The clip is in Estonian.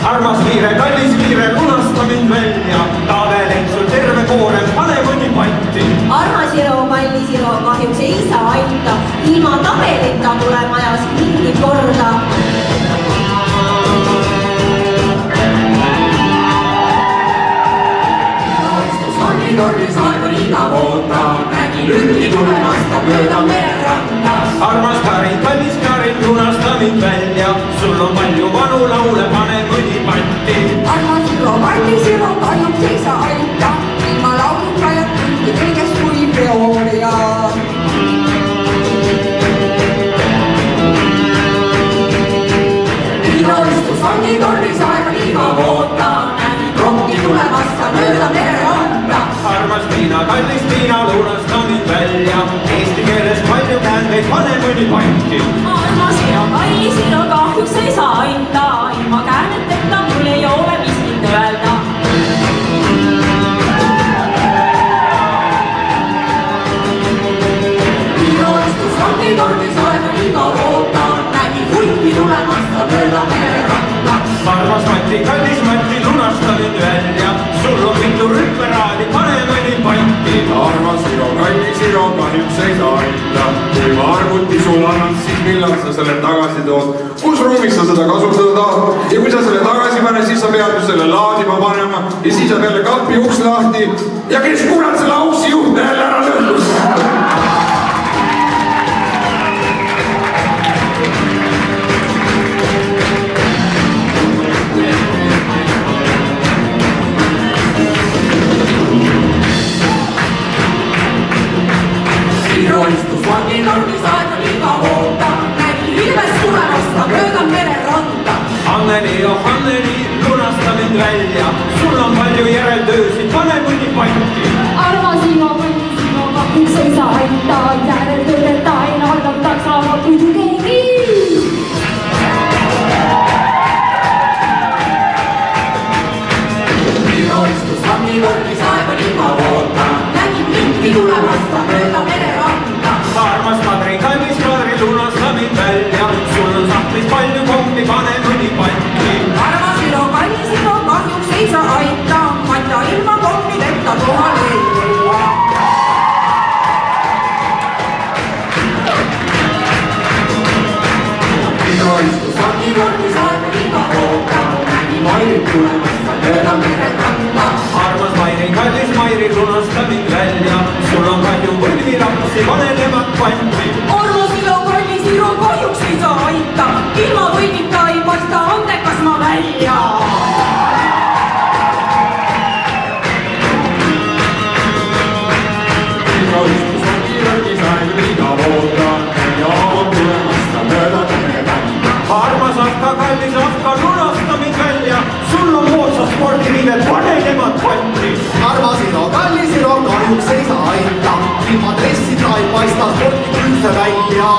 Armas viire, kallis viire, lunasta mind välja. Tavelend sul terve koore, pane mõni patti. Armas Iro, kallis Iro, kahjuks ei saa aita. Ilma tabelita tule majas mingi korda. Tornis aega liiga voota, nägi lündi tulemast ta mööda mereranda. Armas Karin, kallis Karin, lunasta mind välja. Sul on palju vanu laule, pane mõni patti. Armas Iro, kallis Iro, kahjuks ei saa aita. Ilma lauluta ja tundi kõigest kui peooria. Iro istus vangi tornis aega liiga voota, nägi krokki tulemast ta mööda mereranda. Armas Tiina, kallis Tiina, lunasta mind välja. Eesti keeles palju käändeid, pane mõni patti. Armas Iro, kallis Iro, kahjuks ei saa aita. Ilma kääneteta mul ei ole miskit öelda. Iro istus vangi tornis aega liiga voota, nägi hulki tulemast ta mööda mereranda. Armas Mati, kallis Mati, lunasta mind välja. Sul on mitu rüpperaadi, pane mõni patti. Armas Iro, kallis Iro, kahjuks ei saa aita. Kui ma arvuti sul annan, siis millal sa selle tagasi tood? Kus ruumis sa seda kasutada tahad? Ja kui sa selle tagasi paned, siis sa pead ju selle laadima panema. Ja siis on jälle kapi uks lahti. Ja kes kurat selle aussi juhtme jälle ära lõhkus? Iro istus vangi tornis aega liiga voota, nägi ilmest tulemast ta mööda mereranda. Anneli, oh Anneli, lunasta mind välja. Sul on palju järeltöösid, pane mõni patti. Armas Iro, kallis Iro, kahjuks ei saa aita. Järeltöödeta aina algataks saama muidu keegi. Iro istus vangi tornis aega liiga voota, nägi mingi tulemast ta mööda mereranda. Armas Kadri, kallis Kadri, lunasta mind välja. Sul on sahtlis palju kommi, pane mõni patti. Armas Iro, kallis Iro, kahjuks ei saa aita. Matja ilma kommideta kohale ei jõua. Iro istus vangi tornis aega liiga voota, nägi Mairit tulemast ta mööda mereranda. Armas Mairi, kallis Mairi, lunasta mind välja. Sul on palju võlvirapsi, pane nemad patti. Armas Iro, kallis Iro, kahjuks ei saa aita. Ilma võidita ei paista andekas ma välja. Iro istus vangi tornis aega liiga voota. Ja on tulemast ta mööda mereranda. Armas Ahka, kallis Ahka, lunasta mind välja. Sul on moodsad spordiriided, pane nemad patti. Armas Iro, kallis Iro, kahjuks ei saa aita. Ilma dressita ei paista sporti üldse välja.